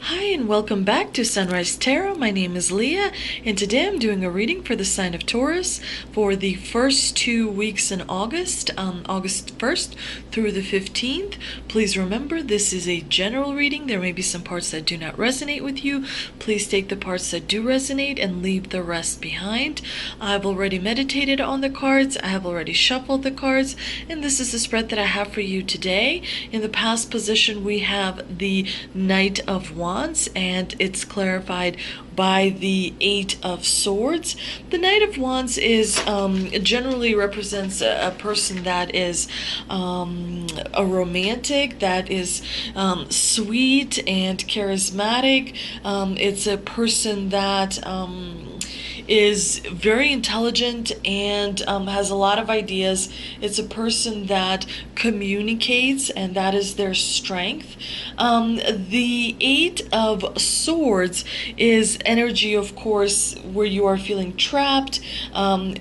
Hi, and welcome back to Sunrise Tarot. My name is Leah, and today I'm doing a reading for the sign of Taurus for the first 2 weeks in August, August 1st through the 15th. Please remember, this is a general reading. There may be some parts that do not resonate with you. Please take the parts that do resonate and leave the rest behind. I've already meditated on the cards. I have already shuffled the cards, and this is the spread that I have for you today. In the past position, we have the Knight of Wands, and it's clarified by the Eight of Swords. The Knight of Wands is generally represents a person that is a romantic, that is sweet and charismatic. It's a person that is very intelligent and has a lot of ideas. It's a person that communicates, and that is their strength. The Eight of Swords is energy, of course, where you are feeling trapped,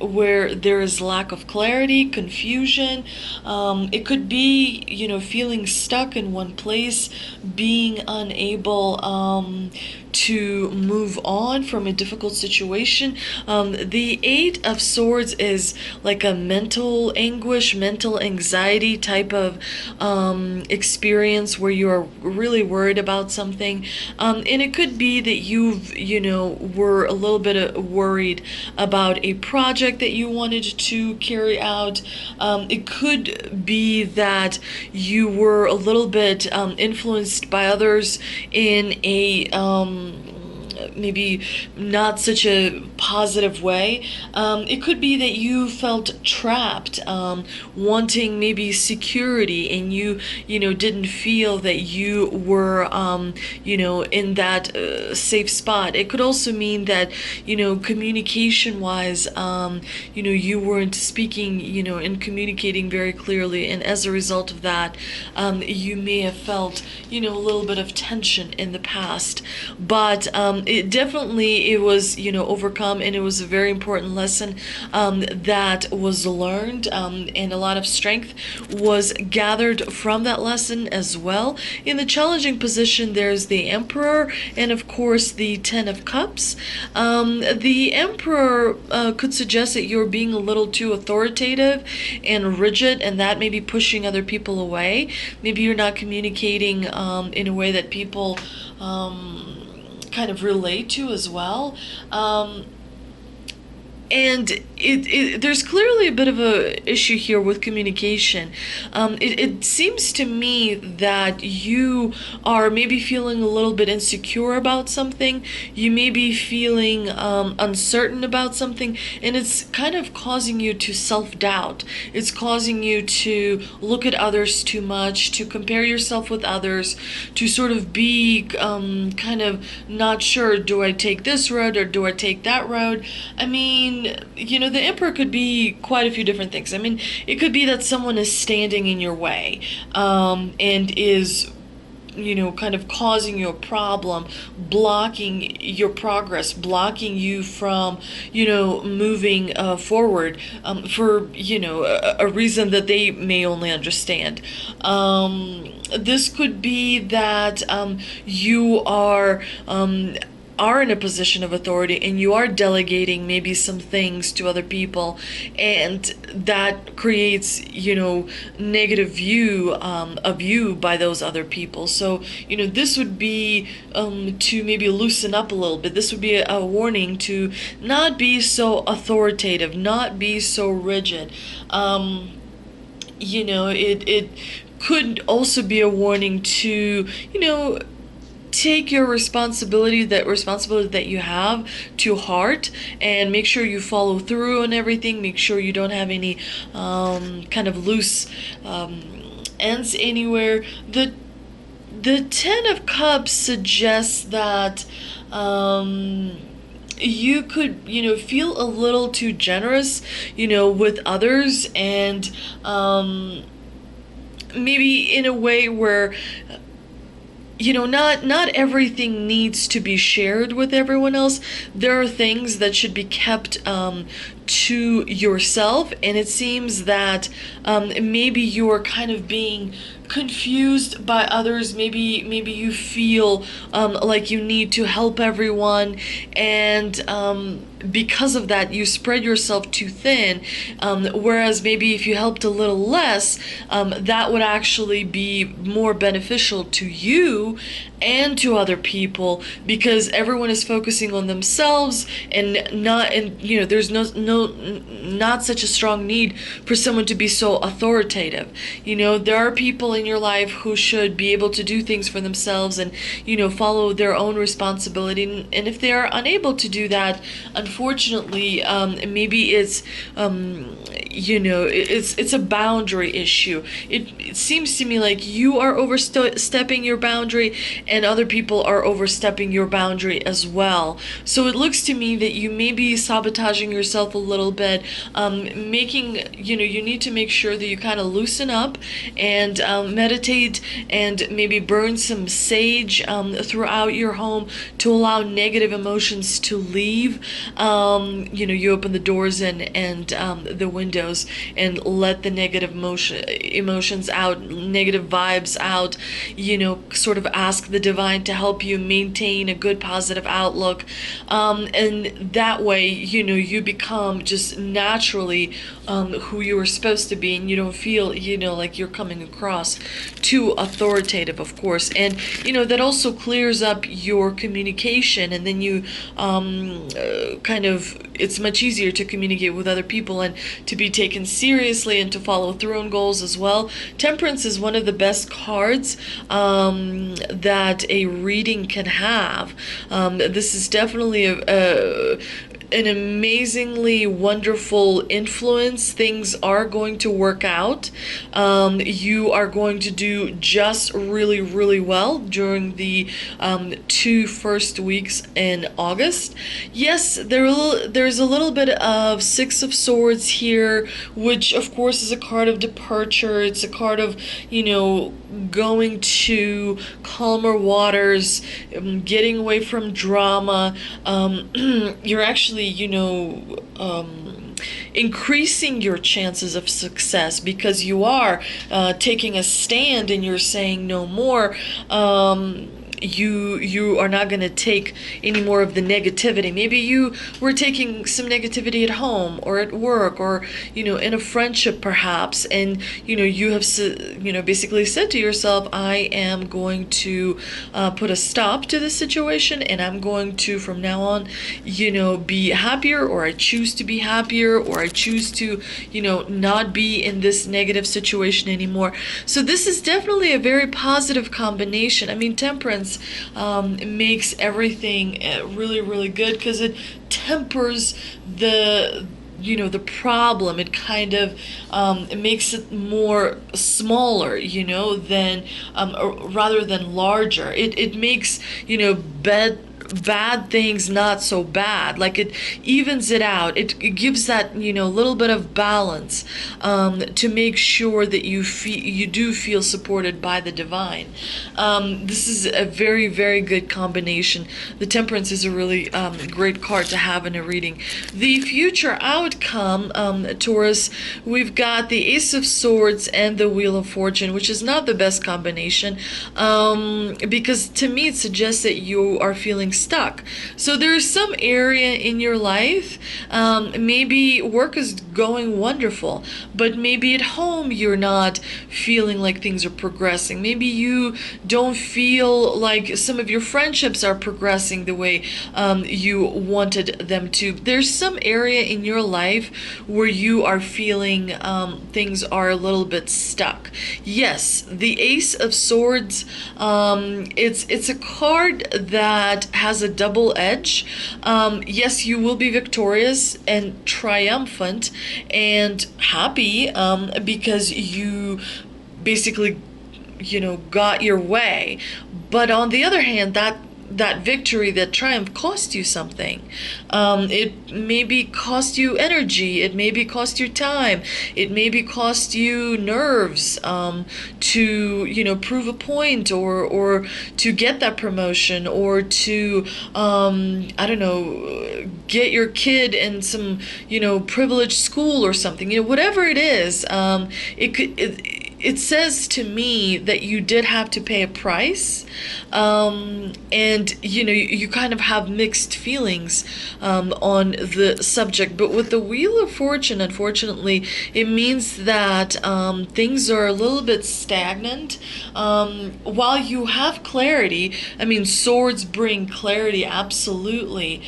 where there is lack of clarity, confusion. It could be, feeling stuck in one place, being unable to move on from a difficult situation. The Eight of Swords is like a mental anguish, mental anxiety type of experience where you are really worried about something. And it could be that were a little bit worried about a project that you wanted to carry out. It could be that you were a little bit influenced by others in a maybe not such a positive way. It could be that you felt trapped, wanting maybe security, and you didn't feel that you were in that safe spot. It could also mean that communication wise, you weren't speaking and communicating very clearly, and as a result of that, you may have felt a little bit of tension in the past. But it was overcome, and it was a very important lesson that was learned, and a lot of strength was gathered from that lesson as well. In the challenging position, there's the Emperor and of course the Ten of Cups. The Emperor could suggest that you're being a little too authoritative and rigid, and that may be pushing other people away. Maybe you're not communicating in a way that people kind of relate to as well. And there's clearly a bit of a issue here with communication. It seems to me that you are maybe feeling a little bit insecure about something. You may be feeling uncertain about something, and it's kind of causing you to self-doubt. It's causing you to look at others too much, to compare yourself with others, to sort of be kind of not sure, do I take this road or do I take that road? I mean, the Emperor could be quite a few different things. I mean, it could be that someone is standing in your way, and is kind of causing you a problem, blocking your progress, blocking you from, moving forward, for, a reason that they may only understand. This could be that you are in a position of authority, and you are delegating maybe some things to other people, and that creates negative view of you by those other people. So this would be to maybe loosen up a little bit. This would be a warning to not be so authoritative, not be so rigid. It could also be a warning to take your responsibility that you have to heart, and make sure you follow through on everything. Make sure you don't have any kind of loose ends anywhere. The Ten of Cups suggests that you could feel a little too generous with others, and maybe in a way where not everything needs to be shared with everyone else. There are things that should be kept to yourself, and it seems that maybe you're kind of being confused by others. Maybe you feel like you need to help everyone, and because of that you spread yourself too thin, whereas maybe if you helped a little less, that would actually be more beneficial to you and to other people, because everyone is focusing on themselves, and there's not such a strong need for someone to be so authoritative. There are people in your life who should be able to do things for themselves and follow their own responsibility, and if they are unable to do that, unfortunately, maybe it's it's a boundary issue. It seems to me like you are overstepping your boundary, and other people are overstepping your boundary as well. So it looks to me that you may be sabotaging yourself a little bit, you need to make sure that you kind of loosen up and meditate, and maybe burn some sage throughout your home to allow negative emotions to leave. You open the doors and the windows and let the negative emotions out, negative vibes out. Sort of ask the divine to help you maintain a good positive outlook, and that way you become just naturally who you were supposed to be, and you don't feel like you're coming across too authoritative, of course. And that also clears up your communication, and then you it's much easier to communicate with other people and to be taken seriously and to follow through on goals as well. Temperance is one of the best cards that a reading can have. This is definitely an amazingly wonderful influence. Things are going to work out. You are going to do just really, really well during the 2 first weeks in August. Yes, there's a little bit of Six of Swords here, which of course is a card of departure. It's a card of, going to calmer waters, getting away from drama. You're actually increasing your chances of success, because you are taking a stand and you're saying no more. You are not going to take any more of the negativity. Maybe you were taking some negativity at home or at work, or in a friendship perhaps, and you have basically said to yourself, I am going to put a stop to this situation, and I'm going to from now on be happier, or I choose to be happier, or I choose to not be in this negative situation anymore. So this is definitely a very positive combination. I mean, Temperance makes everything really, really good, because it tempers the problem. It kind of it makes it more smaller, than rather than larger. It makes bad things not so bad. Like, it evens it out. It gives that little bit of balance to make sure that you do feel supported by the divine. This is a very, very good combination. The Temperance is a really great card to have in a reading. The future outcome, Taurus, we've got the Ace of Swords and the Wheel of Fortune, which is not the best combination, because to me it suggests that you are feeling stuck. So there's some area in your life, maybe work is going wonderful, but maybe at home you're not feeling like things are progressing. Maybe you don't feel like some of your friendships are progressing the way you wanted them to. There's some area in your life where you are feeling things are a little bit stuck. Yes, the Ace of Swords, it's a card that has a double edge. Yes, you will be victorious and triumphant and happy because you basically got your way. But on the other hand, that that victory, that triumph cost you something. It maybe cost you energy. It maybe cost you time. It maybe cost you nerves, to, prove a point, or to get that promotion, or to, I don't know, get your kid in some, privileged school or something. Whatever it is, it says to me that you did have to pay a price, and you kind of have mixed feelings on the subject. But with the Wheel of Fortune, unfortunately, it means that things are a little bit stagnant. While you have clarity, I mean, swords bring clarity, absolutely.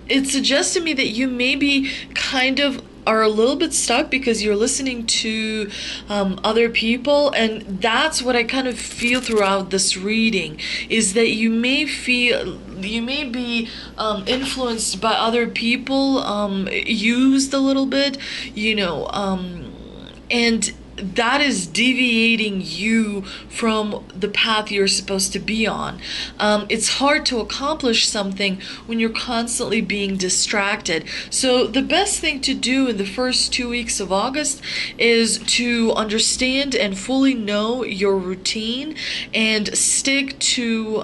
It suggests to me that you maybe kind of are a little bit stuck because you're listening to other people, and that's what I kind of feel throughout this reading, is that you may be influenced by other people, used a little bit, and that is deviating you from the path you're supposed to be on. It's hard to accomplish something when you're constantly being distracted. So the best thing to do in the first 2 weeks of August is to understand and fully know your routine and stick to,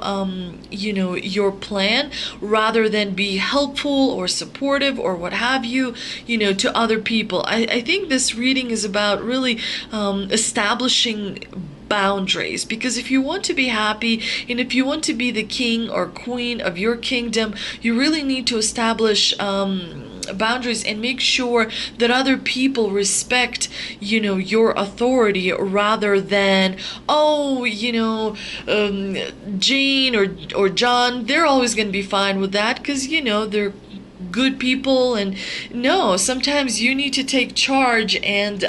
your plan, rather than be helpful or supportive or what have you, to other people. I think this reading is about really establishing boundaries, because if you want to be happy and if you want to be the king or queen of your kingdom, you really need to establish boundaries and make sure that other people respect your authority, rather than Jane or John, they're always going to be fine with that because they're good people. And no, sometimes you need to take charge, and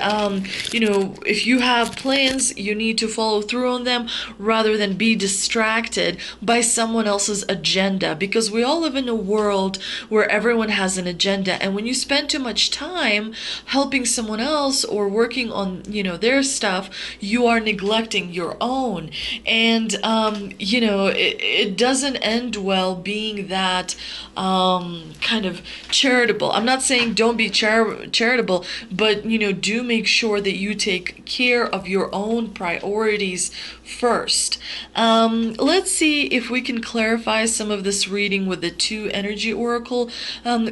if you have plans, you need to follow through on them, rather than be distracted by someone else's agenda, because we all live in a world where everyone has an agenda, and when you spend too much time helping someone else or working on their stuff, you are neglecting your own. And it doesn't end well being that kind of charitable. I'm not saying don't be charitable, but do make sure that you take care of your own priorities first. Let's see if we can clarify some of this reading with the 2 energy oracle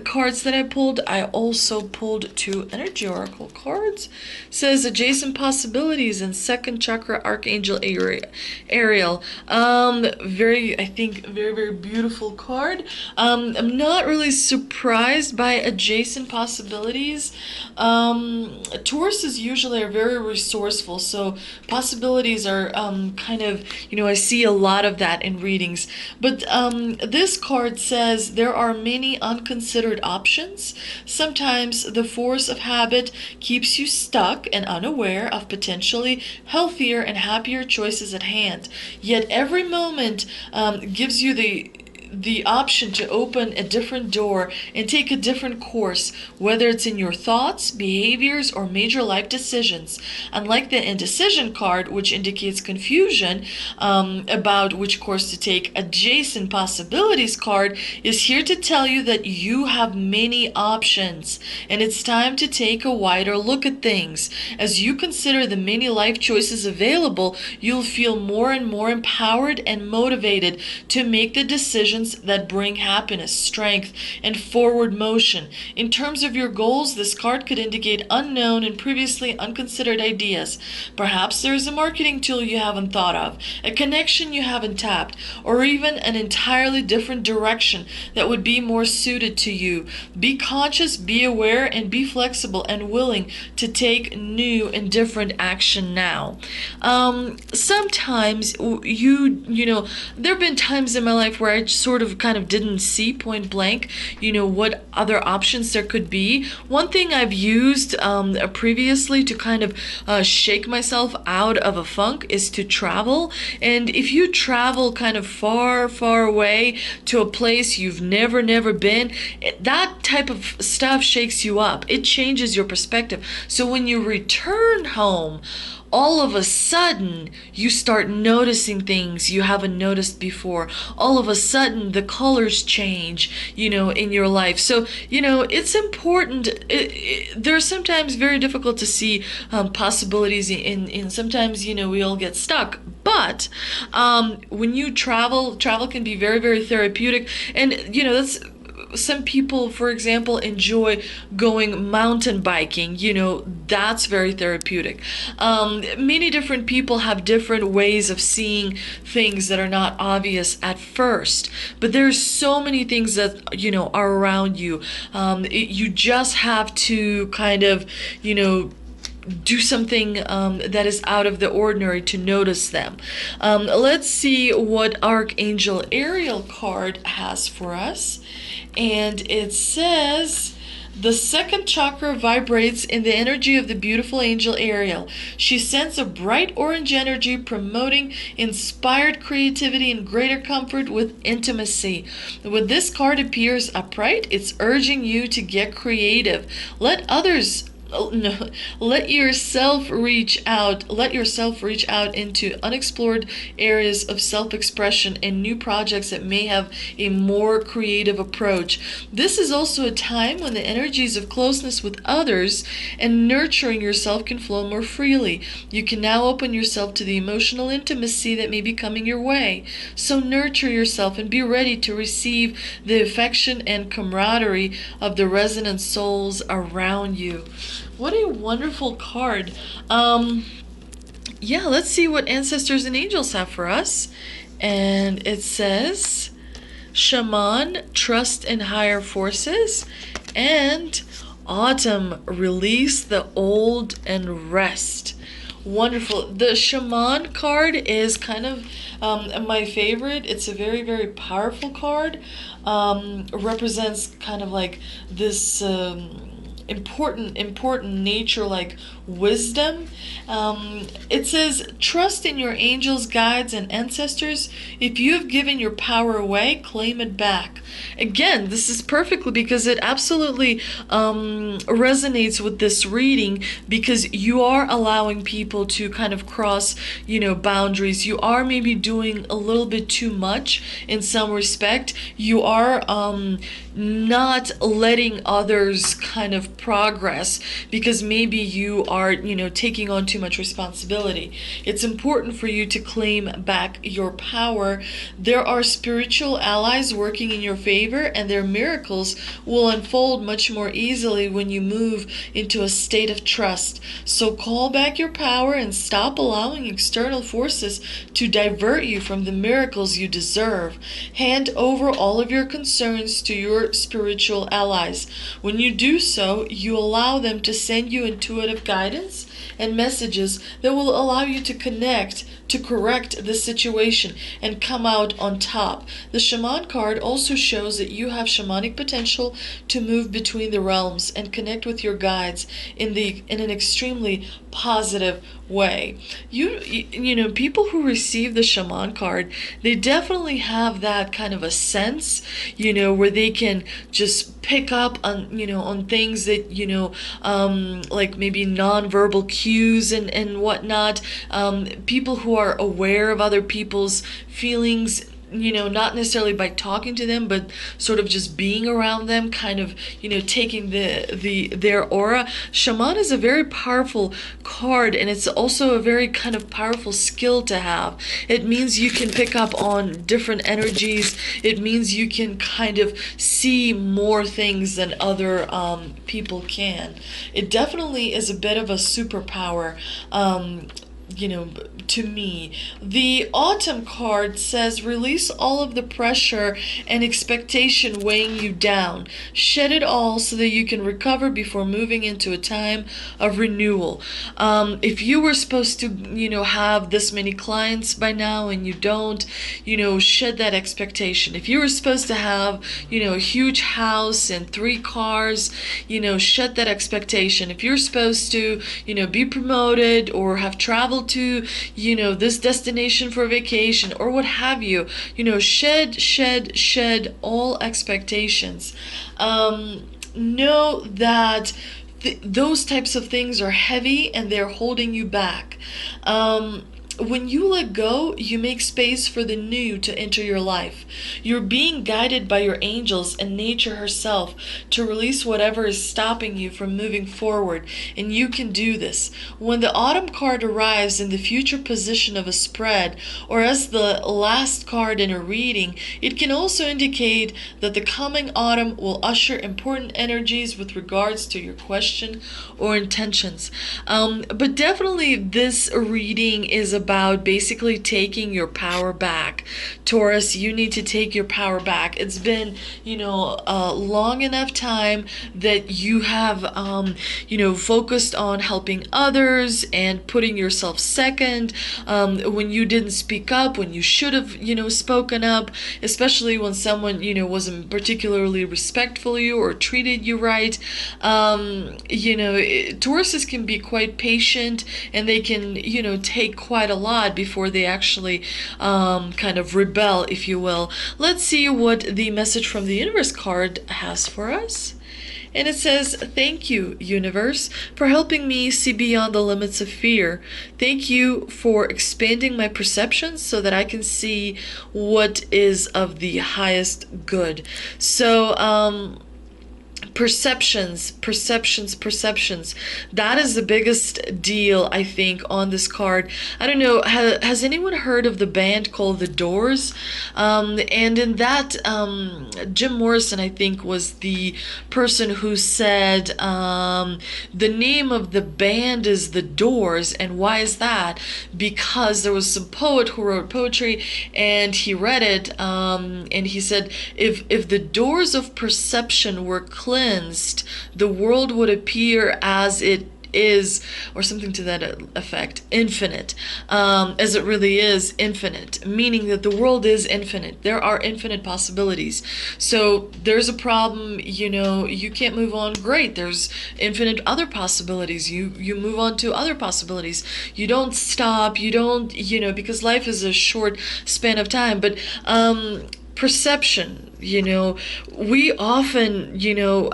cards that I pulled. I also pulled 2 energy oracle cards. It says adjacent possibilities and second chakra archangel Ariel. Very very beautiful card. I'm not really surprised by adjacent possibilities. Tauruses usually are very resourceful, so possibilities are kind of, I see a lot of that in readings. But this card says there are many unconsidered options. Sometimes the force of habit keeps you stuck and unaware of potentially healthier and happier choices at hand. Yet every moment gives you the option to open a different door and take a different course, whether it's in your thoughts, behaviors, or major life decisions. Unlike the indecision card, which indicates confusion about which course to take, adjacent possibilities card is here to tell you that you have many options, and it's time to take a wider look at things. As you consider the many life choices available, you'll feel more and more empowered and motivated to make the decisions that bring happiness, strength, and forward motion. In terms of your goals, this card could indicate unknown and previously unconsidered ideas. Perhaps there is a marketing tool you haven't thought of, a connection you haven't tapped, or even an entirely different direction that would be more suited to you. Be conscious, be aware, and be flexible and willing to take new and different action now. Sometimes there have been times in my life where I sort of kind of didn't see point blank, what other options there could be. One thing I've used previously to kind of shake myself out of a funk is to travel. And if you travel kind of far, far away to a place you've never been, that type of stuff shakes you up. It changes your perspective. So when you return home, all of a sudden you start noticing things you haven't noticed before. All of a sudden the colors change, in your life. So, it's important. They're sometimes very difficult to see possibilities in sometimes, we all get stuck. But when you travel can be very, very therapeutic. And, that's some people, for example, enjoy going mountain biking. That's very therapeutic. Many different people have different ways of seeing things that are not obvious at first, but there's so many things that are around you. You just have to kind of do something that is out of the ordinary to notice them. Let's see what Archangel Ariel card has for us. And it says, the second chakra vibrates in the energy of the beautiful angel Ariel. She sends a bright orange energy promoting inspired creativity and greater comfort with intimacy. When this card appears upright, it's urging you to get creative. Let yourself reach out into unexplored areas of self-expression and new projects that may have a more creative approach. This is also a time when the energies of closeness with others and nurturing yourself can flow more freely. You can now open yourself to the emotional intimacy that may be coming your way. So nurture yourself and be ready to receive the affection and camaraderie of the resonant souls around you. What a wonderful card. Let's see what ancestors and angels have for us. And it says, Shaman, trust in higher forces. And Autumn, release the old and rest. Wonderful. The Shaman card is kind of my favorite. It's a very, very powerful card. Represents kind of like this important nature, like wisdom. It says, trust in your angels, guides, and ancestors. If you have given your power away, claim it back. Again, this is perfectly, because it absolutely resonates with this reading, because you are allowing people to kind of cross, boundaries. You are maybe doing a little bit too much in some respect. You are not letting others kind of progress, because maybe you are, taking on too much responsibility. It's important for you to claim back your power. There are spiritual allies working in your favor, and their miracles will unfold much more easily when you move into a state of trust. So call back your power and stop allowing external forces to divert you from the miracles you deserve. Hand over all of your concerns to your spiritual allies. When you do so, you allow them to send you intuitive guidance and messages that will allow you to connect, to correct the situation, and come out on top. The Shaman card also shows that you have shamanic potential to move between the realms and connect with your guides in an extremely positive way. People who receive the Shaman card, they definitely have that kind of a sense, where they can just pick up on things that, like maybe nonverbal cues and whatnot. People who are aware of other people's feelings, not necessarily by talking to them, but sort of just being around them, kind of, taking their aura. Shaman is a very powerful card, and it's also a very kind of powerful skill to have. It means you can pick up on different energies. It means you can kind of see more things than other people can. It definitely is a bit of a superpower. To me. The Autumn card says, release all of the pressure and expectation weighing you down. Shed it all so that you can recover before moving into a time of renewal. If you were supposed to, have this many clients by now and you don't, shed that expectation. If you were supposed to have, a huge house and 3 cars, shed that expectation. If you're supposed to, be promoted or have traveled to, this destination for vacation or what have you, shed all expectations. Know that those types of things are heavy and they're holding you back. When you let go, you make space for the new to enter your life. You're being guided by your angels and nature herself to release whatever is stopping you from moving forward, and you can do this. When the autumn card arrives in the future position of a spread, or as the last card in a reading, it can also indicate that the coming autumn will usher important energies with regards to your question or intentions. But definitely, this reading is about basically taking your power back. Taurus, you need to take your power back. It's been, long enough time that you have, focused on helping others and putting yourself second, when you didn't speak up, when you should have, spoken up, especially when someone, wasn't particularly respectful of you or treated you right. Tauruses can be quite patient, and they can, take quite a lot before they actually kind of rebel, if you will. Let's see what the message from the universe card has for us. And it says, "Thank you, universe, for helping me see beyond the limits of fear. Thank you for expanding my perceptions so that I can see what is of the highest good." So, perceptions. That is the biggest deal, I think, on this card. I don't know, has anyone heard of the band called The Doors? And in that, Jim Morrison, I think, was the person who said, the name of the band is The Doors. And why is that? Because there was some poet who wrote poetry, and he read it, and he said, if the doors of perception were cleansed, the world would appear as it is, or something to that effect, infinite, as it really is infinite, meaning that the world is infinite. There are infinite possibilities. So there's a problem, you can't move on, great, there's infinite other possibilities. You move on to other possibilities. You don't stop, you don't, because life is a short span of time. But perception, we often,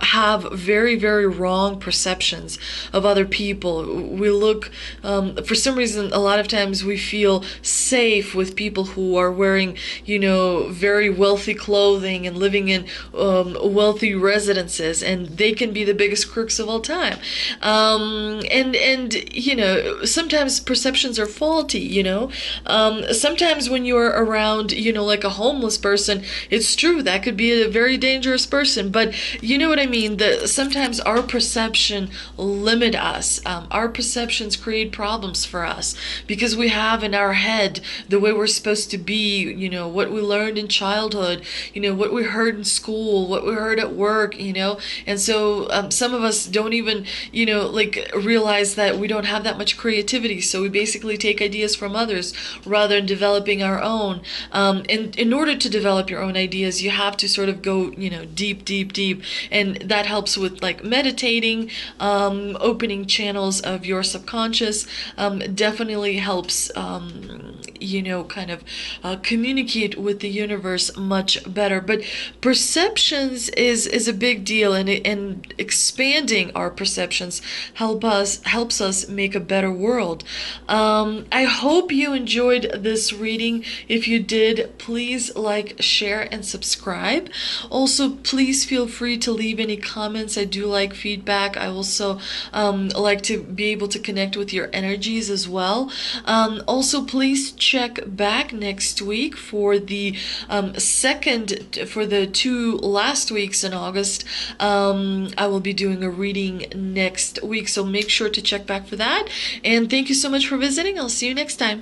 have very, very wrong perceptions of other people. We look, for some reason, a lot of times we feel safe with people who are wearing, very wealthy clothing and living in wealthy residences, and they can be the biggest crooks of all time. And sometimes perceptions are faulty, sometimes when you're around, like a homeless person, it's true that could be a very dangerous person, but you know what I mean. Sometimes our perception limit us. Our perceptions create problems for us because we have in our head the way we're supposed to be. What we learned in childhood. What we heard in school. What we heard at work. And so some of us don't even realize that we don't have that much creativity. So we basically take ideas from others rather than developing our own. And in order to develop your own ideas, you have to sort of go, deep, and that helps with meditating, opening channels of your subconscious, definitely helps, communicate with the universe much better. But perceptions is a big deal, and expanding our perceptions helps us make a better world. I hope you enjoyed this reading. If you did, please like, share, and subscribe. Also, please feel free to leave any comments. I do like feedback. I also like to be able to connect with your energies as well. Also, please check back next week for the for the 2 last weeks in August. I will be doing a reading next week, so make sure to check back for that. And thank you so much for visiting. I'll see you next time.